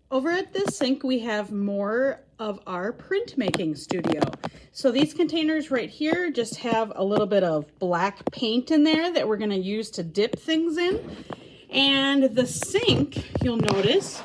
Over at this sink, we have more of our printmaking studio. So these containers right here just have a little bit of black paint in there that we're going to use to dip things in. And the sink, you'll notice,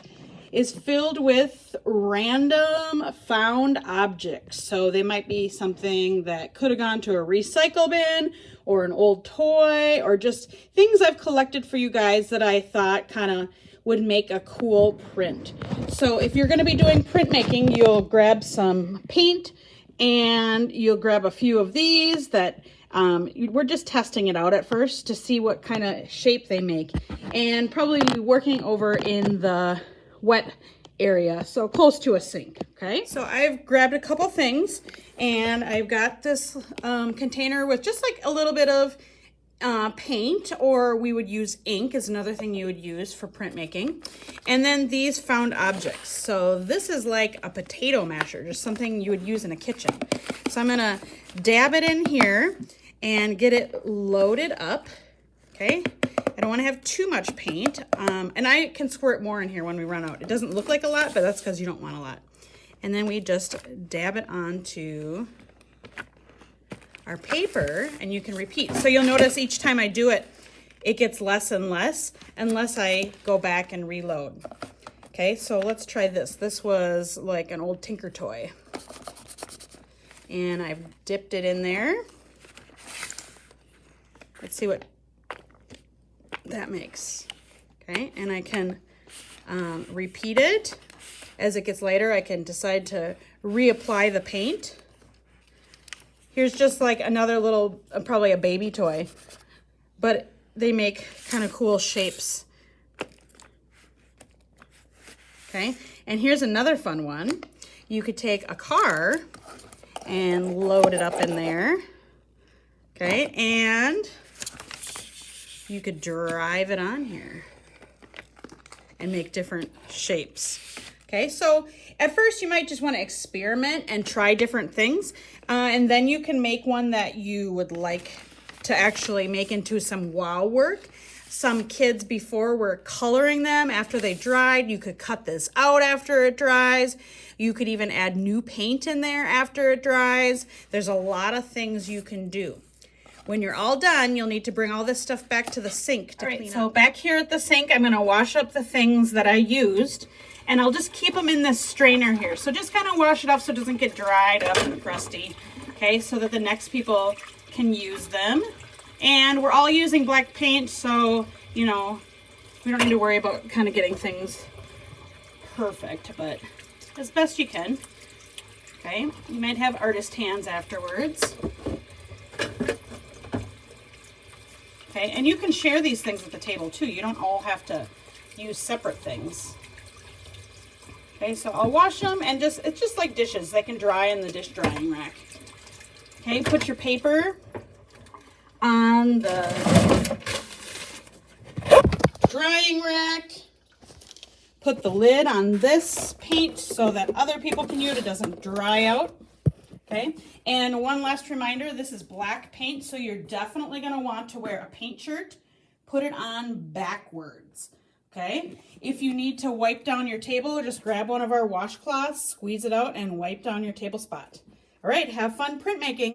is filled with random found objects. So they might be something that could have gone to a recycle bin or an old toy or just things I've collected for you guys that I thought kind of would make a cool print. So if you're going to be doing printmaking, you'll grab some paint and you'll grab a few of these that we're just testing it out at first to see what kind of shape they make, and probably be working over in the wet area, so close to a sink. Okay, so I've grabbed a couple things, and I've got this container with just like a little bit of paint, or we would use ink is another thing you would use for printmaking. And then these found objects. So this is like a potato masher, just something you would use in a kitchen. So I'm gonna dab it in here and get it loaded up. Okay, I don't want to have too much paint, and I can squirt more in here when we run out. It doesn't look like a lot, but that's because you don't want a lot. And then we just dab it onto our paper, and you can repeat. So you'll notice each time I do it, it gets less and less unless I go back and reload. Okay, so let's try this. This was like an old Tinker toy, and I've dipped it in there. Let's see what that makes. Okay, and I can repeat it. As it gets lighter, I can decide to reapply the paint. Here's just like another little, probably a baby toy, but they make kind of cool shapes. Okay, and here's another fun one. You could take a car and load it up in there. Okay, and you could drive it on here and make different shapes. Okay, so at first you might just want to experiment and try different things, and then you can make one that you would like to actually make into some wow work. Some kids before were coloring them after they dried. You could cut this out after it dries. You could even add new paint in there after it dries. There's a lot of things you can do. When you're all done, you'll need to bring all this stuff back to the sink to clean up. So back here at the sink, I'm going to wash up the things that I used, and I'll just keep them in this strainer here. So just kind of wash it off so it doesn't get dried up and crusty, okay, so that the next people can use them. And we're all using black paint, so, you know, we don't need to worry about kind of getting things perfect, but as best you can. Okay, you might have artist hands afterwards. Okay, and you can share these things at the table too. You don't all have to use separate things. Okay, so I'll wash them, and it's just like dishes. They can dry in the dish drying rack. Okay, put your paper on the drying rack. Put the lid on this paint so that other people can use it. It doesn't dry out. Okay, and one last reminder, this is black paint, so you're definitely going to want to wear a paint shirt. Put it on backwards. Okay, if you need to wipe down your table, just grab one of our washcloths, squeeze it out, and wipe down your table spot. All right, have fun printmaking.